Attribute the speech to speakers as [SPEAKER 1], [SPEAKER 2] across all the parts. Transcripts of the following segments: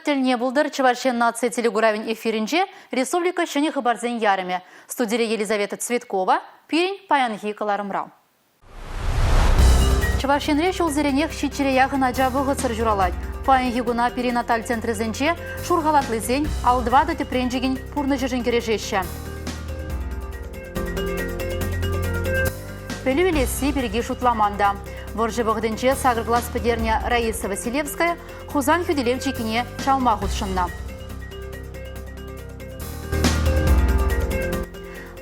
[SPEAKER 1] телне булдыр Чувашен нация телегуравин эфиринже Республика шыны хабарзен ярыме. Студия Елизавета Цветкова, пирень паянхи каларымрау. Чувашенре шулзеренех щичеряхын аджабы гыцыр журалать. Паянхи гуна перинаталь центрызенче шургалатлызен алдвады тепренжеген пурны жеженгережеща. Пелювелеси береги шутламанда. Воржебогденче сагрглас педерня Раиса Василевская хузан хюделевчикине чалмахутшынна.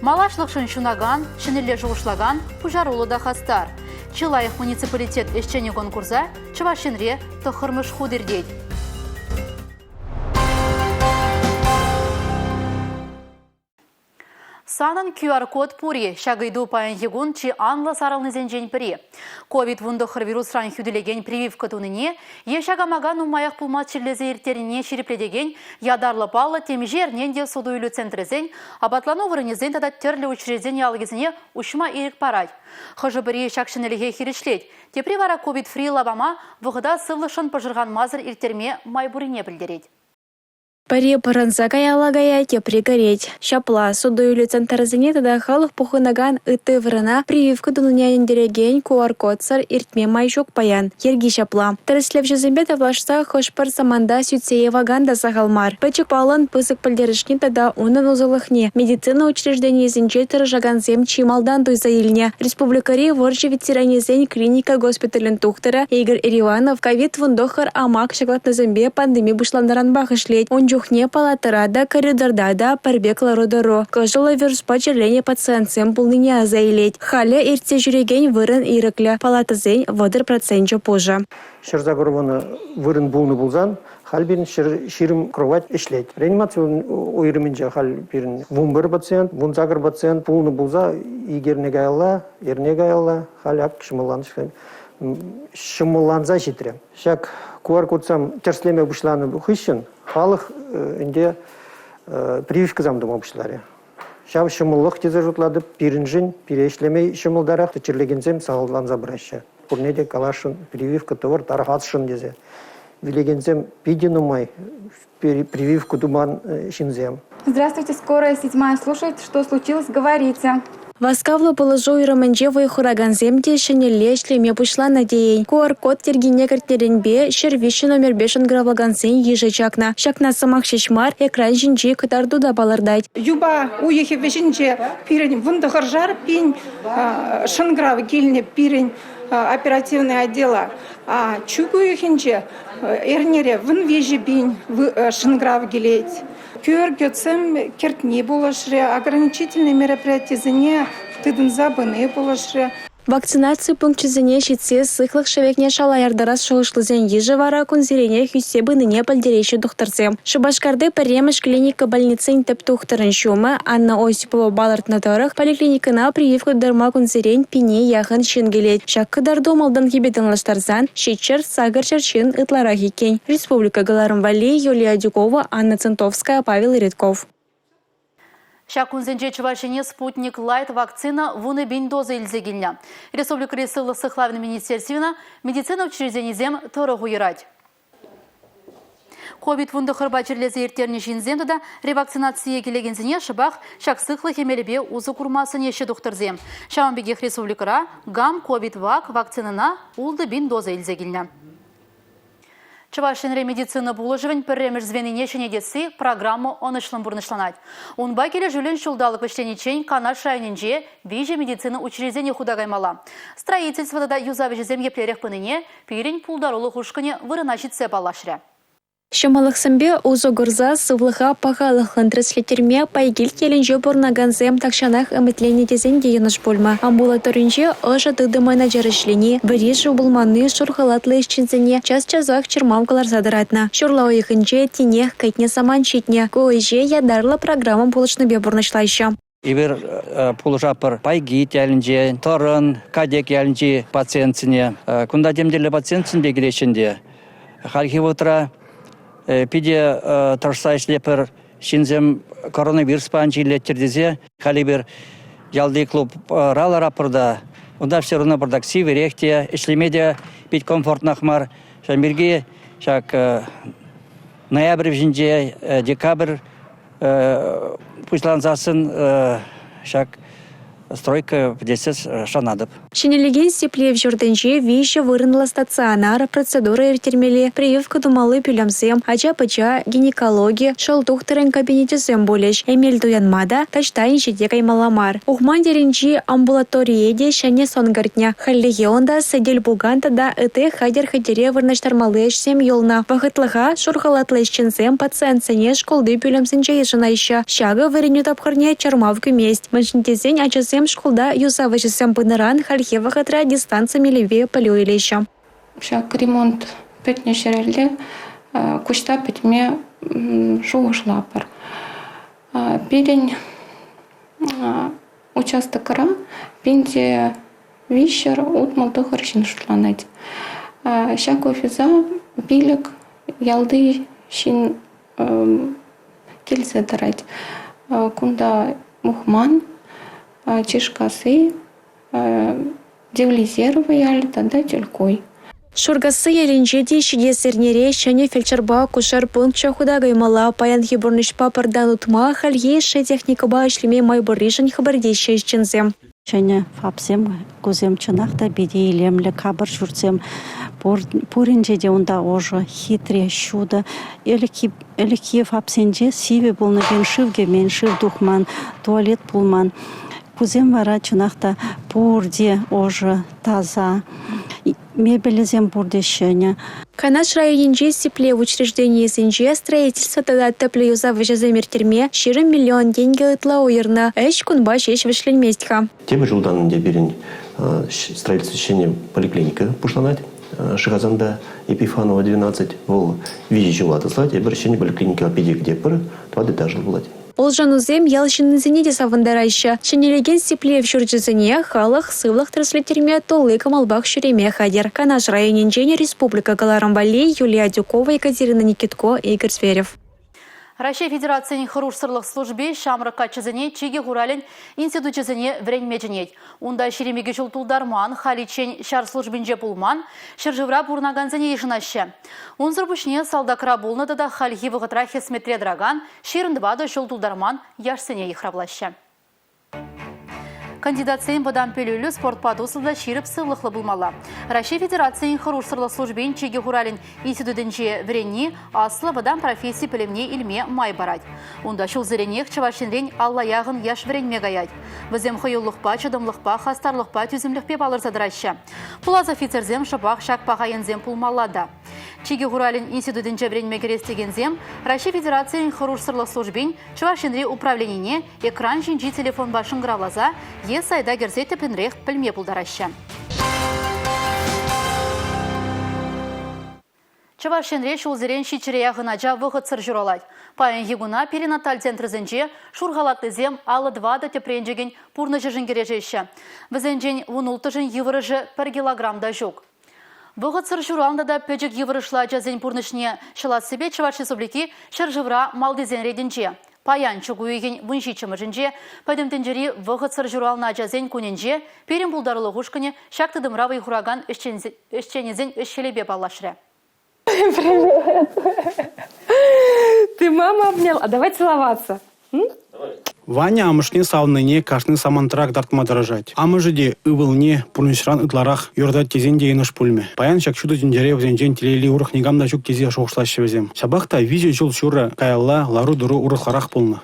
[SPEAKER 1] Малашлықшын шунаган, шинелле жуғышлаган пужарулы да хастар. Чылайық муниципалитет эшчене конкурса Чувашенре тұхырмыш худердейд. Санын QR-код пури, шагайду паян егун, чи анла саралны зенжен піри. COVID-19 вирусран хюделеген прививка туныне, ешагамаган умаяқ пулмат черлезе ертеріне шерепледеген, ядарлы палы темжернен де судуйлы центрезен, абатлану вырынезен тада терлі учрежден алгезіне ушма ерік парай. Хыжы бірі шакшынеліге хирешлет. Тепри вара COVID-фри лабама вғыда сывлышын пожырған мазыр ертерме майбурине білдерет.
[SPEAKER 2] Пари паранса каялagaya тепри гореть. Шапла судуйлы центрзене тада халық пухынаган ыты врына прививка дунунян дереген QR-код сар иртме майшук паян. Ерги шапла. Тәріслеп жезембе тавлашса хошпар саманда сюцее ваганда сахалмар. Пачык палын пысык пальдерышни тада унын узылыхне. Медицина учреждение зенче тыржаганзем чималдан туйса илне. Республикари воржи ветеранезен клиника госпитален тухтара Игорь Ириванов ковид-19 амак шаклатна зембе пандемия бышландаран бахышлеть. Жухне палатара да коридорда да парбекла родоро. Кожала вирус почерлене пациентсем полныня заилеть. Халя ирте жүреген вырын ирекля. Палата зень водыр процентчо позже.
[SPEAKER 3] Шерзагорованы вырын булны булзан, хал бирин ширим кровать ишлеть. Реанимация уйрымынча хал бирин вумбыр пациент, вунзагыр пациент булны булза, игерне гайла, ерне гайла, халяк шымылланза житрем. Шак QR-кодсам терслеме бушланы хыщын, халық инде прививка замдыма бушлары. Шав шымыллық тезе жұтлады, пирінжін, пирешлемей шымылдарақ, течерлегензем сағылданза біраща. Пурнеде калашын, прививка товар тархатшын дезе. Вилегензем пидинумай, прививку думан шинзем.
[SPEAKER 4] Здравствуйте, скорая 7-я слушает. Что случилось? Говорите.
[SPEAKER 2] Васкавлы положу и романжевый хураганзем тешене лешлеме пушла надеян. QR-код тергине картеренбе, шервищи номер бешен гравлагансен ежечакна. Шакна самах шешмар, экран жинчи катарду да балардать.
[SPEAKER 5] Юба уехи вешинче пирень вундахаржар пинь шанграв гильне пирень оперативное отдела. А чугу юхинче эрнере вун вежи пинь шанграв гилеть. Кюргёцем кертни булашре, ограничительные мероприятия зане тыдын забыны булашре.
[SPEAKER 2] Вакцинация пунктчизене щитсе сыхлых шевекне шалаярдарас шолышлызен ежи вара кунзирене хюсебы ныне пальдерейші духтарцем. Шыбашкарды паремыш клиника больницын теп тухтарын шумы, Анна Осипова балыртна тарых поликлиникына прививка дарма кунзирен пине яхын шингелет. Шак кыдарду малдан хибетін лаштарзан, щитчер сагар черчин ытлара хикен. Республика Галарым-Вали, Юлия Дюкова, Анна Центовская, Павел Редков.
[SPEAKER 1] Шакунзенче Чувашине спутник лайт вакцина вуны бин дозы илзегильня. Республика Ресылы Сыхлавны министерствена медицина учреждений зем торогу ярать. COVID-19 хырбачерлезе ертерне жинзем тада ревакцинация келегензіне шыбақ шак сыхлы хемелебе узы курмасын еші дұқтырзем. Шамбегех республикара гам COVID-вак вакцинына улды бин дозы илзегильня. Чувашенре медицина булыжывен пірремеш звеніне шенедесі программу онышлым бұрнышланать. Унба келе жүлен шулдалық вештенечен кана шайненже виже медицина учреждение худагаймала. Строительство да юзавежі земеплерек пыныне пирень пулдарулы хушкыне вырыначит балашря.
[SPEAKER 2] Шамалықсымбе узо гурза сывлыға пағалықлын транслетерме пайгел келінже бұрнаганзем такшанақ үмітлене дезен дейініш болма. Амбулаторинже ұжа дыды менеджерішлені, бірежі бұлманы шұрғалатлы ішчінзіне час-чазақ чырмалғалар задыратна. Шурлау екінже тенех кайтне саман шетне, көйже ядарлы программа болышныбе бұрнышлайшы.
[SPEAKER 6] Ибер пулжапыр пайги тәлінже, торын, кадек әлінже пациентсіне, күнда демделі пациентсін бегелешінде. Халхи отыра пиде тұрса ішлепір шинзем коронавирус панчилеттердезе, халибер ялды клуб ралар апырда, онда все равно бардак сиверехте, ішлемеде пить комфортнахмар, шамберге шак ноябрь жинже декабрь пушланзасын шак стройка в 10 шанадып.
[SPEAKER 2] Шинелеген сеплев журденже вище вырынла стационар, процедура иртермели, прививка думалы пюлямсем, ача-пача, гинекология, шалдухтырын кабинетесем болеш, эмель дуянмада, тачтайын шеде каймаламар. Ухман деренчи амбулаториеде шане сонгартня, халлеге онда садель буганта да ыты хадер хадере вырнаштармалыш сем юлна. Вахытлыха шурхалатлышченсем пациентсене школды пюлямсенче ешынайша, шага выреню тапхарне чармавка месть. Маншинтезень ачасем школда юсавышесем пыныран хальхева хатра дистанциями левее полюилеща.
[SPEAKER 7] Шак ремонт пятне шерелде, кучта пятьме шуғышлапыр. Пирень участок ра, пенде вищер утмалты харшин шутланать. Шак офиза билик ялды шин кельзе дарать. Кунда мухман, чешкасы, девлизерова яль, тогда тюлькой.
[SPEAKER 2] Шургасы еленжеде шиде сернере шане фельдшерба кушар пункт чахуда гаймала паян хибурнышпа пардан утма халье ше техникаба ишлеме майбуришен хабардеща исчензем.
[SPEAKER 8] Шане фапсем кузем чынахта биде илемле кабар шурцем пуринжеде онда ожы хитре щуда элики фапсенже сиве болны меншивге меншив духман туалет пулман. Кузем вара чынахта пурде ожы таза мебелезем бурдещеня.
[SPEAKER 2] Канаш районинже сепле в учреждении сенже строительство тогда теплеюза выжаземер терме ширым миллион деньги ытла уерна. Эш кунба шеш вышлень местьха.
[SPEAKER 9] Тема жылдан деберин строительство щене поликлиника пушланать. Шихазанда Епифанова 12 вол вижи жулата слать, и щене поликлиника педик депер 2 этажа булать.
[SPEAKER 2] Олжанузем ялшинны зенеде савындарайша. Шенелеген сепле в шурджизене халах сывлах транслитерме толы камалбах шуреме хадер. Канаш районинжене республика Галарамбали, Юлия Дюкова, Екатерина Никитко, Игорь Зверев.
[SPEAKER 1] Россия Федерацияның хирургсырлық службе шамрыққа чызыне чеге ғуралін институт чызыне врен мәжінет. Онда шеремеге жылтулдарман, халичен шар службенже пулман, шыржывра бурнаганзыне ешінашы. Онзыр бүшіне салдакра болнады да халхи вғытра хесметре драган, шеріндвады жылтулдарман яшсыне ехраблашы. Кандидатсен бұдан пөлілі спортпадусылда шеріп сылықлы бұлмала. Россия Федерацияның хирургсырлық службен чеге ғуралін институтынже вренне аслы бұдан профессия пілімне илме май барад. Онда шыл зіренек чывашынрен алла яғын яш вренме гаять. Візем хойыллықпа, чыдымлықпа, хастарлықпа, түзімлікпе балыр задыраща. Пулаз офицерзем шыбақ шақпаға ензем пулмалада. Чеге ғуралін институтынже вренме керестегензем Россия Федерацияның хирургсырлық службен чывашынре управленине экран жинжи телефон башын гравлаза сайда керзе тепленрех пілме бұлдараща. Чывашенре шулзерен шичерея ғынача вғытсыр жүралайды. Паян егуна перинаталь центрізінже шурғалатлызем алы 2 тепренжеген пурны жыжын кережеші. Візенжен 10 еврыжы per килограммда жүк. Вғытсыр жүралында да пөджік еврышла жазен пурнышне шылат себе Чываш Республики шыржывра малдезен редінже. Паян чугуеген вынши чымыжынже, падемтенжері вғытсыр жүралына жазен көненже, перен бұлдарылы ғушкыне шақтыдымравы хураган ішченезен ішшелебе балашыры.
[SPEAKER 4] Привет. Ты мама обнял, а давай целоваться.
[SPEAKER 10] Ваня амышне савныне кашны самантрак дартма дорожать. Амыжыде ывылне пурнышран ытларах йордат тезен дейныш пульме. Паян шак чудо дендере взенжен телели урых негамда чук тезе шоқшлашы везем. Сабахта визе жыл шура каялла лару дуру урыхларах пулны.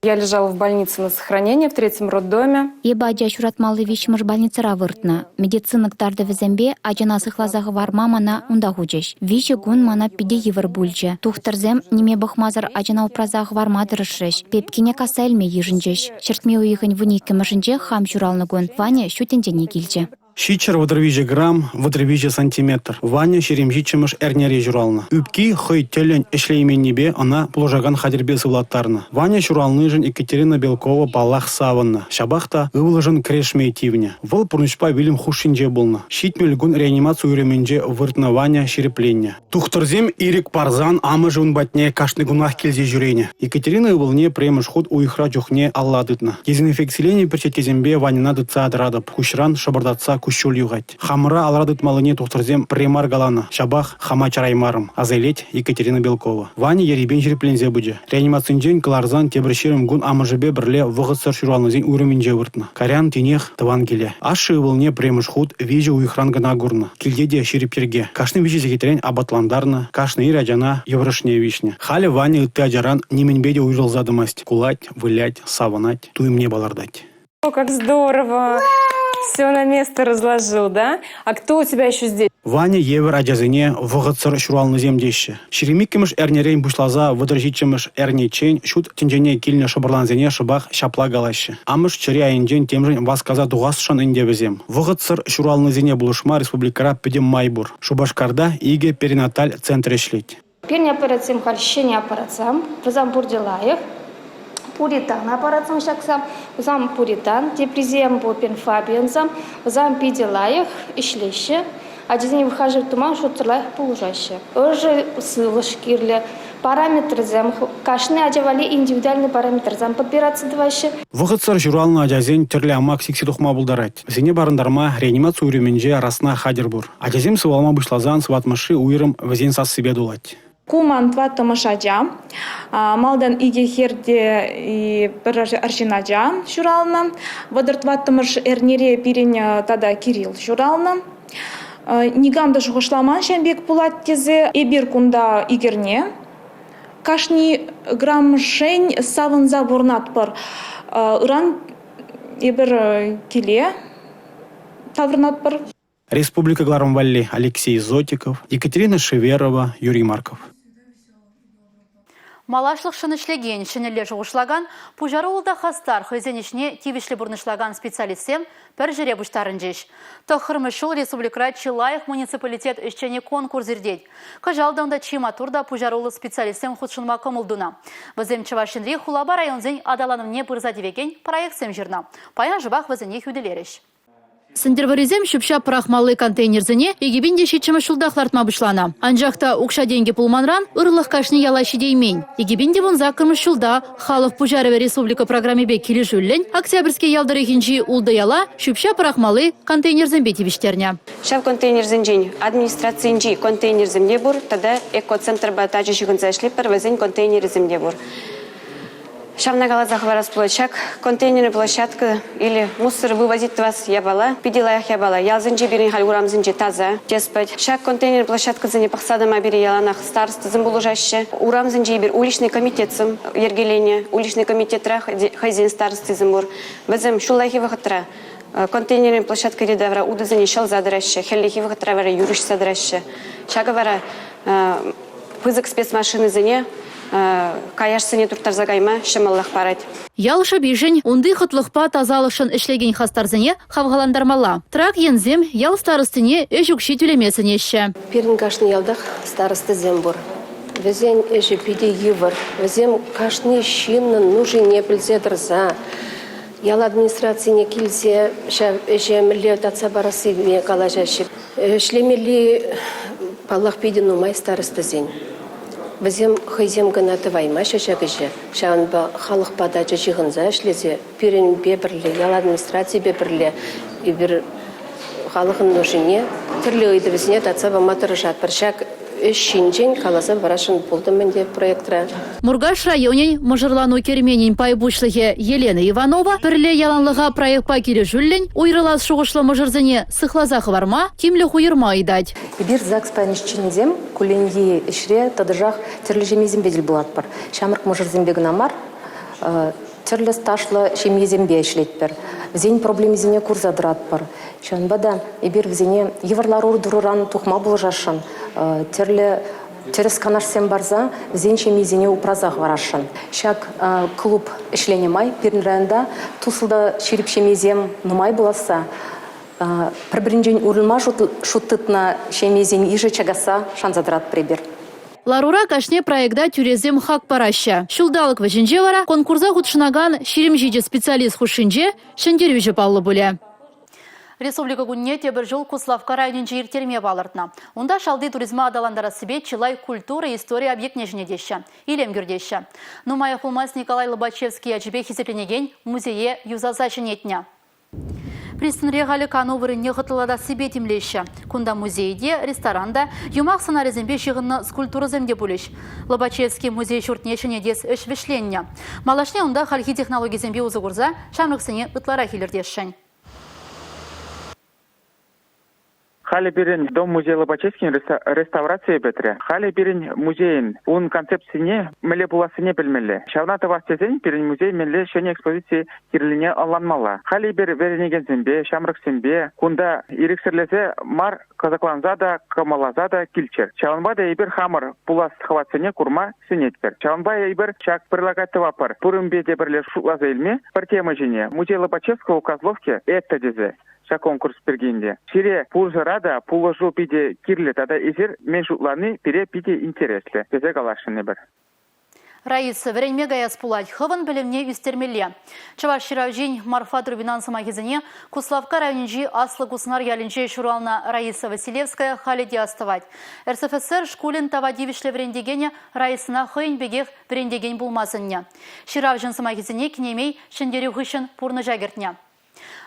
[SPEAKER 4] Я лежала в больнице на сохранении в 3-м роддоме.
[SPEAKER 11] Ебадя шуратмалы вишмыш больницара выртна. Медицинок тарды везембе, ажана сыхлазағы var мамана унда хучеш. Виші гун мана пиде евр бульче. Тухтырзем неме бахмазар ажана упразағы var мадырышреш. Пепкине касайлме ежінчеш. Чертме уйхын вуникі мышынче хам журалны гун. Ваня шутенде не келче.
[SPEAKER 10] Шичер вадрвиже грамм, вадрвиже сантиметр. Ваня шеремжичимыш эрнере журалны. Үпки хой телен эшлеймен небе она положаган хадербе сывлаттарны. Ваня журалныжын Екатерина Белкова балах саванны. Шабахта ывылыжын крешмейтивне. Выл пурнышпа вилим хушинже болны. Шитмел гун реанимацию уременже выртна Ваня шерепленне. Тухтырзем ирик парзан амыжы унбатне кашны гунах келзе жүрене. Екатерина ывылне премыш ход уйхра жухне алладытна. Дезинфекцилене перчеткезембе Ванина дыца адрадып. Хушран шабардатца кущул югать. Хамра алрадыт малыне тухтырзем примар галана. Шабах хама чараймарым. Азайлеть Екатерина Белкова. Ваня еребен жерплензе буджа. Реанимацинден каларзан тебршерим гун амажыбе бірле вғытсыр шуралнызен урыминже выртна. Карян тенех тыван келе. Ашы вылне премыш худ вижу уйхранга нагурна. Килдеде шерептерге. Кашны вижи секетерен абатландарна. Кашны ирajana еврашне вишне. Хали Ваня ытты аджаран неменбеде уйжал задымасть. Кулать, вылять, саванать, туй мне балардать.
[SPEAKER 12] О, как здорово! Все на место разложил, да? А кто у тебя еще здесь?
[SPEAKER 10] Ваня евер аджазыне вғытсыр шуралны земдеші. Шеремиккемыш әрнерен бушлаза выдржичемыш әрнечен шут тенжене келіне шыбырланзене шыбах шапла галашы. Амыш чыри айынжен темжен васказа дуғасшан индебізем. Вғытсыр шуралны зене булышма республикара педем майбур. Шубашкарда иге перинаталь центр ешлет.
[SPEAKER 13] Первый операциям харщение операциям, вызам бурделаев, пуритан операциям шаксам, вызам пуритан, депрезиям бопен фабиензам, вызам пиделаев, ишлеще, а дизайн выхаживает туман, что целаев полужаще. Уже сылышкирле, параметры зам, кашны одевали индивидуальный параметр зам подбираться дваще.
[SPEAKER 10] Вғытсыр журалны аджазен түрлі амак сикси тухма булдарать. Зене барындарма реанимация уйрыменже арасына хадербур. Аджазем сывалма бушлазан сыватмышы уйрым візен сас себе дулать.
[SPEAKER 5] Куман тватта машаджа, малдан иге херде и аршинаджа шурална, водыр тваттымыш эрнере пирень тада Кирилл шурална. Нигамда шухышламан шамбек пулат тезе, эбир кунда игерне. Кашни грамшень савын забурнат пар. Иран эбир келе таврнат пар.
[SPEAKER 10] Республика Гларамвалли Алексей Зотиков, Екатерина Шеверова, Юрий Марков.
[SPEAKER 1] Малашлық шынышлеген шынелі жуғышлаган, пужары олда хастар хызенішне тивішлі бұрнышлаган специалистсем пір жүре бұштарын жеш. Тұқырмышыл республикра Чилаев муниципалитет үшчене конкурс зірдейд. Кажалдаңда чиматурда пужарулы специалистсем худшынма көмілдуна. Візем Чавашинри хулаба районзен адаланымне бұрзадевеген проектсем жирна. Паян жывақ візіне хүделеріш. Сындерваризем шүпша прахмалы контейнерзіне егебінде шетчімі шылдақлартма бұшлана. Анжақта ұқша денге пулманран ұрлық кашны ялайшы деймейн. Егебінде вон закырмы шылда Халық Пужареве Республика программебе келі жүллен октябрьский ялдары хинжи улды яла шүпша прахмалы контейнерзен бетевіштерне.
[SPEAKER 14] Шав контейнерзен жень администрациянжи контейнерземде бұр, тада экоцентр батажы шығынза шлепер везен контейнерземде бұр. Шавна галазах расплощак, контейнерная площадка или мусор вывозит вас ябала, пиделаях ябала, ялзенджи бирин хальгурам зенджи таза, теспать. Шак контейнерная площадка за непахсадом абири яланах староста замбулужаще, урам зенджи бир уличный комитет сам ергеление, уличный комитет рах хозяин старосты замбур. Везем шулахи выхотра. Контейнерная площадка редавра уда занешал задраща, хеллихи выхотра вара юриш задраща. Шаговара пызык спецмашины зене. Каяшсыне туртарзагайма шамаллах парать.
[SPEAKER 1] Ялыша бижень унды хытлықпа тазалышын ішлеген хастарзыне хавғаландармала. Трак ензем ял старыстыне өжікші түлемесін еші.
[SPEAKER 15] Перін кашны ялдақ старысты зембур. Везен өжі пиде евір. Везем кашны шиннын нужы не білзедірза. Ял администрацияне келсе өжемілі татса барасы не калажашы. Шлемелі паллах пиде нумай старысты зен. Візем хызем гына тывайма шашагыжы. Шағынба халық падачы жығынза әшлезе, перен бебірлі, ял администрация бебірлі, бір халықын нұжыне, түрлі өйді бізіне татсаба матыры жатпыр. Шақ үш шинжен қаласа барашын болдым менде проектра.
[SPEAKER 1] Мургаш районен мұжырлану керменен пай бұшлығы Елена Иванова бірлі яланлыға проектпа келі жүллен, ойрылас шуғышлы мұжырзыне сықлазақы барма, кемлі хуйырма айдад.
[SPEAKER 15] Бир ЗАГС пәнішчінзем, күленге ішре тадыжақ түрлі жемезім беділ болады бар. Шамырк мұжырзембегін амар, түрлі сташлы шемезембе ішлетпер. Візен проблемізіне курзадырат бар. Шанбада ебір візене еврлар ұрдырыран тұқма бұл жашын. Түрлі терес канашсем барза, візен шемезіне упразақ варашын. Шак клуб ішленемай, перін райында тұсылда шеріп шемезем нұмай боласа, бір-бірінжен урылма шуттытна шемезен ижі чагаса шанзадырат пребер.
[SPEAKER 1] Ларура кашне проекта тюрезем хак параща. Шулдалық вәжінже вара конкурса худшынаган шеремжиде специалист худшынже шендерюжі паллы бұле. Республика күнне тебір жыл Куславка районынжы ертерме балыртна. Онда шалды туризма адаландара себе Чилай культура и история объектне жінедеші. Илем гүрдеші. Нумая Хулмас Николай Лобачевский әжібе хесепленеген музее юзаза жінетня. Пристынре галикану вырынне ғытылада себе темлеші. Кунда музейде, ресторанда, юмақ сценаризмбе шығынны скульптура земде бөліш. Лобачевский музей шуртнешіне дес үш вишленне. Малашне онда халхи технология зембе узы ғырза, шамрықсыне ытлара хилердешшін.
[SPEAKER 16] Хали бирин дом музей Лобачевский реставрация бетре. Хали бирин музейн. Он концепцияне меле буласыне білмелі. Шавната вастезен бирин музей меле шене экспозиции кирлине аланмала. Хали бир веренеген зембе, шамрық зембе. Кунда ирексерлезе мар казакланзада, камалазада килчер. Чаванбада ибір хамыр булас хватсыне курма сенетпер. Чаванбая ибір чак прилагатты вапар. Пурымбе дебірле шутлаза илме. Бір тема жене. Музей Лобачевского у Козловке это дезе. Конкурс пергенде. Шире пулжа рада, пуложу пиде кирле, тогда изер меншутланы пере пиде интересле. Безе галашыны бір.
[SPEAKER 1] Раиса, время гая спулать, хыван білімне үстермеле. Чаваш ширавжин Марфа Трубинан самагизіне, Куславка районинжи аслы куснар ялинче шурална Раиса Василевская халиде оставать. РСФСР шкулин тавадивишле врендегене Раисына хыйн бегех врендеген булмасынне. Ширавжин самагизіне кинемей шендері ғышын пурны жагертне.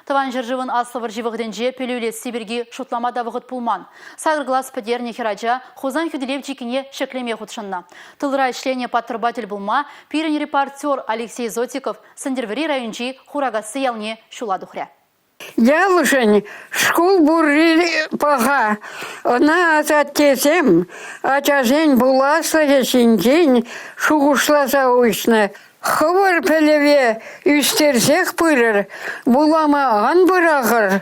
[SPEAKER 1] Таван жыржывын аслывыр живығденже пелеулес Сибирги шутламада вғыт пулман. Сагыр глаз падерне хираджа, хузан хүділев чекіне шеклеме худшынна. Тылыра ішлене паттырбатель булма, пирен репортер Алексей Зотиков сандервери райончи хурагасы ялне шуладухря.
[SPEAKER 17] Ялышын шкул бурри паға. Она азаттесем, ачазен буласа ешінжен шуғышласа ойшны. Хывыр пелеве үстерсек пырыр, буламаған бұрағыр.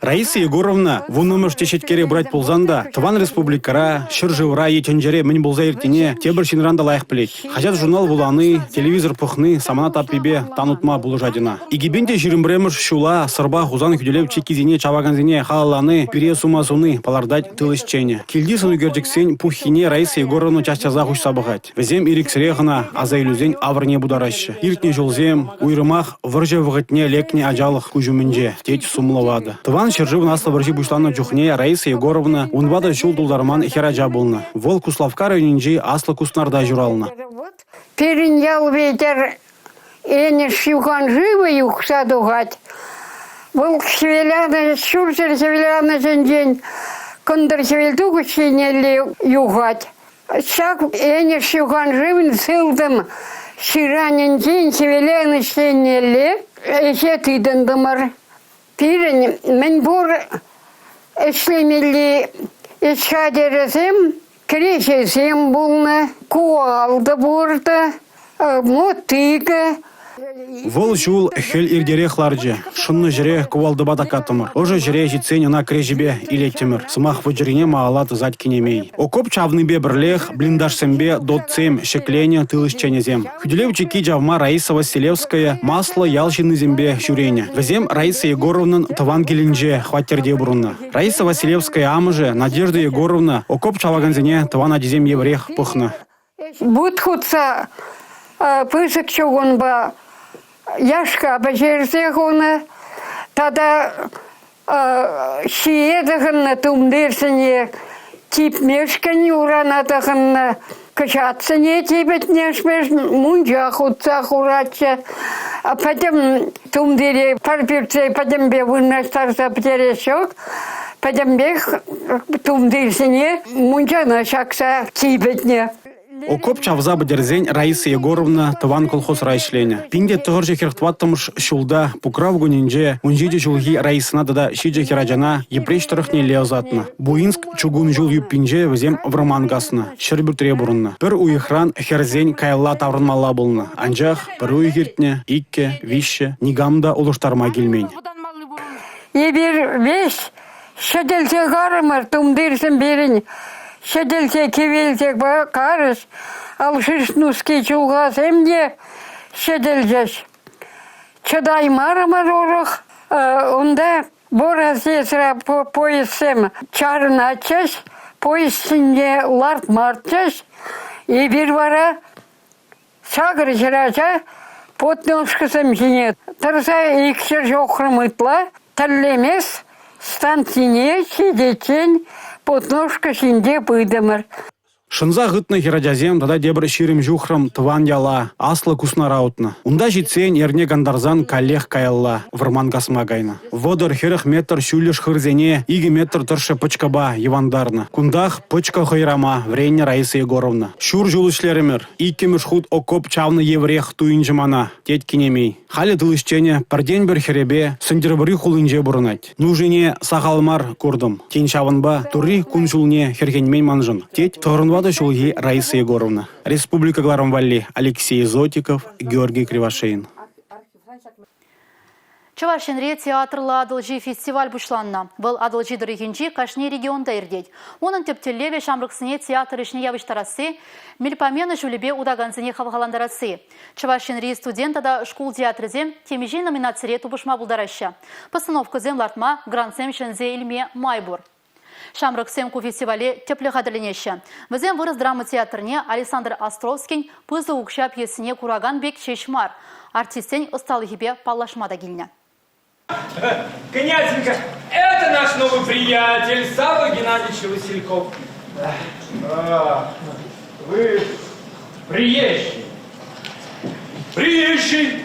[SPEAKER 10] Раиса Егоровна, вунымыш тешеткере брать пулзанда, Тван республикара, шыржывра етенжере мін булза ертене, тебір шинранда лайық білет. Хажат журнал буланы, телевизор пұхны, самана таппебе танутма булы жадина. Игибенде жирімбремыш шула, сырба хузан хүделев чекизине чаваганзине халаланы, пире сумасуны, палардать тылышчене. Килди сыну герджексен пухине Раиса Егоровну частяза хуш сабығать. Везем ирик срехана, азайлюзен аврне бударашы. Иртне жолзем, уйрымах, вырже вғытне лекне ажалық кужумінже, теть сумлавады. Тван Шержив нас лабаржи бушлана чухне Раиса Егоровна, унвада шул дулдарман хераджа болна. Вол Куславка районинжи аслы куснарда журална.
[SPEAKER 17] Перенял ветер, эне шюхан живы юхса дугать. Вол шевеляна, шурсер шевеляна день, кондор шевельту кученели югать. Шак эне шюхан живын сылдым, ширанин день шевеляна шенели, эше тыдын дымар. Пирен мен бур эшлемели эшадересем, крешесем булны, куалды бурды, мотыга.
[SPEAKER 10] Вол жул хел ирдерех ларджи, шынны жире кувалды батакатымыр. Ожа жире житсен она крежебе илеттемір. Сымах ваджирине маалат зать кинемей. Окоп чавны бе бірлех, блиндаж сембе дотцем, шеклене тылышченезем. Хүделев чеки жавма Раиса Василевская, масло ялшины зембе шурене. Везем Раиса Егоровнан таван келинже хваттерде бурунна. Раиса Василевская амыже, Надежда Егоровна, окоп чаваганзине таван адизем еврех пыхна.
[SPEAKER 17] Буд худса пысык чугунба, яшка бәжерсек оны, тада шиедіғынны тумдерсіне, типмешкені уранатығынны, кышатсыне типетнешмеш, мұнжа худса хуратшы. Пәдім тумдере парпирце, пәдім бе выннаштарса птерешок, пәдім бе тумдерсіне, мұнжана шақса типетне.
[SPEAKER 10] Окоп чавза бадерзень Раиса Егоровна таван колхоз райшлене. Пинде тығыржы херхтваттымыш шулда пукрав гунинже, унжиде жулги Раисына дада шиджа хераджана епреш тұрықне леозатна. Буинск чугун жул юппинже візем врамангасна, шырбір требурынна. Бір уйхран херзень кайла таврынмала болны. Анжақ бір уйгертне, икке, вище, нигамда улыштарма келмень.
[SPEAKER 17] Ебір веш, шеделсе қарымыр, тумдырсын берін. Шеделсе кевелсек қарыш, алшышнуске чулғас әмде шеделжеш. Чыдай марымыр орық, онда борас есіра поясым чарын атчаш, поясынде ларт мартчаш, ебір бара сағыр жырача потношқысым жіне. Тұрса екшір жоқырмытла, тілемес, станцине шедечен, потношка шинде пыдымыр.
[SPEAKER 10] Шынза гытны хирадязем тада дебр ширим жухрам тыван яла, аслы куснараутна. Унда житсен ерне гандарзан калех каялла, варман касмагайна. Водор херых метр шулеш хырзене, иги метр тұршы пычкаба евандарна. Кундах пычка хайрама, вренне Раиса Егоровна. Шур жулышлеремер, иккемеш худ окоп чавны еврех туинжимана, теть кинемей. Хали тылышчене, парден бір херебе, сындербыры хулынже бурынать. Нужине сахалмар курдым. Тень чаванба, тури кунжулне хергенмей манжын. Теть тығырынвады шулги Раиса Егоровна. Республика Гларамвалли, Алексей Зотиков, Георгий Кривошеин.
[SPEAKER 1] Чавашинре театрла адылжи фестиваль бушланна. Был адылжи дырыгинчи кашни регионда ирдеть. Onun тептерлеве шамрыксыне театр ишне явыштарасы, мельпомены жулебе удаганзыне хавгаландарасы. Чавашинре студентада школ театрызем темежи номинацире тубышма булдараща. Постановка зем лартма грансем шензе илме майбур. Шамрыксем ку фестивале тепле хадырленеща. Візем вырыз драма театрне Александр Островский пызы укша пьесіне кураган бек шешмар. Артистен ысталыгибе паллашмада келіне.
[SPEAKER 18] Князенька, это наш новый приятель, Савва Геннадьевич Васильков. Вы приезжий. Приезжий.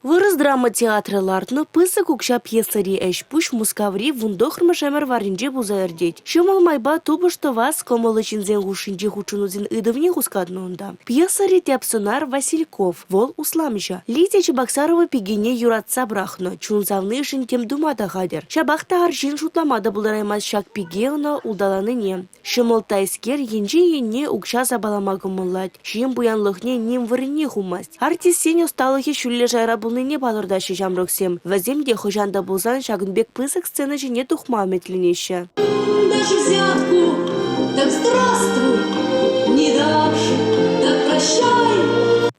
[SPEAKER 19] Вырыз драма театры лартны пысы кукша пьесари эшпуш мускаври вундохрма шамар варинже бузаердеть. Шумал майба тубышто вас комолы чинзен гушинже хучунузин идовне гускаднунда. Пьесари тяпсонар Васильков, вол усламжа. Лидия Чебоксарова пигине юратца брахно, чунзавны шин тем думада гадер. Шабахта аршин шутламада булараймаз шак пигеона удаланы не. Шумал тайскер енже енне укша забаламагымылать. Шим буянлыхне ним варыне хумасть. Артист сень усталыхи шулле жайра не балырдашы жамроксем. Ваземде хожанда булзан шагынбек пысык сцена жіне тухма метленеща.
[SPEAKER 20] Даже взятку, так здравствуй, не дашь, так прощай.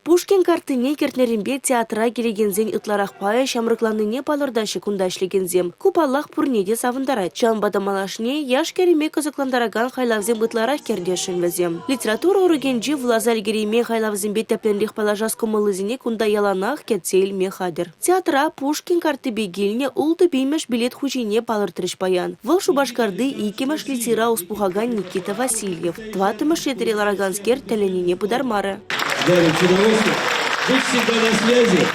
[SPEAKER 19] Пушкин картыне кертнеримбе театра келегензен ытларақпая шамрыкланыне балырдашы кундашлегензем. Купаллах пурнеде савындарайт. Чамбада малашне яш кереме кызыкландараган хайлавзем ытларақ кердешін вазем. Литература урыгенже влазаль кереме хайлавзембе тепленрих палажас кумылызине кунда яланах кетсейл мехадер. Театра Пушкин карты бегильне улты беймеш билет хучине балыртырыш баян. Выл шубашкарды икемеш литера успухаган Никита Васильев. Тватымеш етерелараганскер теленине пудармары.
[SPEAKER 21] Дарья, с удовольствием. Будь всегда на связи.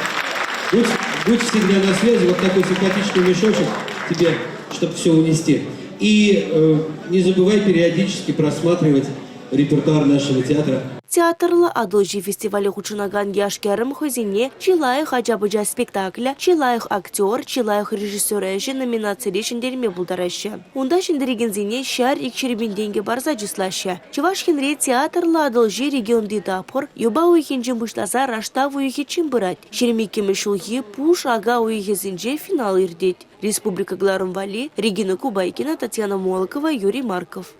[SPEAKER 21] Будь всегда на связи. Вот такой симпатичный мешочек тебе, чтобы все унести. И не забывай периодически просматривать репертуар нашего театра.
[SPEAKER 19] Театрлы адылжи фестивалі хучынаган яшкерім хозине чилайық ажабыжа спектакля, чилайық актер, чилайық режиссер әжі номинацияле шендерме бұлдарашы. Унда шендерегензіне шар икшербенденге барза жыслашы. Чываш хенре театрлы адылжи регионды дапыр, юба уйхенжін бұшлаза рашта уйхечін бұрат. Шеремекемі шулхи пуш ага уйхезінже финал ирдет. Республика Гларамвалли, Регина Кубайкина, Татьяна Молокова, Юрий Марков.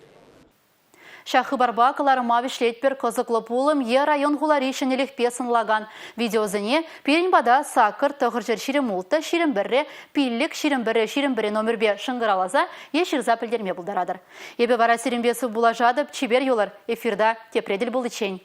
[SPEAKER 1] Шахы барба кыларыма вишлетпер кызыклы пулым е район гуларишен элехпесын лаган. Видеозыне перенбада сакыр тығыржыр ширемулты ширембірре пиллик ширембірре номер бе шыңғыралаза ешірза пілдерме бұлдарадыр. Ебе бара сирембесі бұлажадып чибер йолар эфирда тепреділ бұл ичен.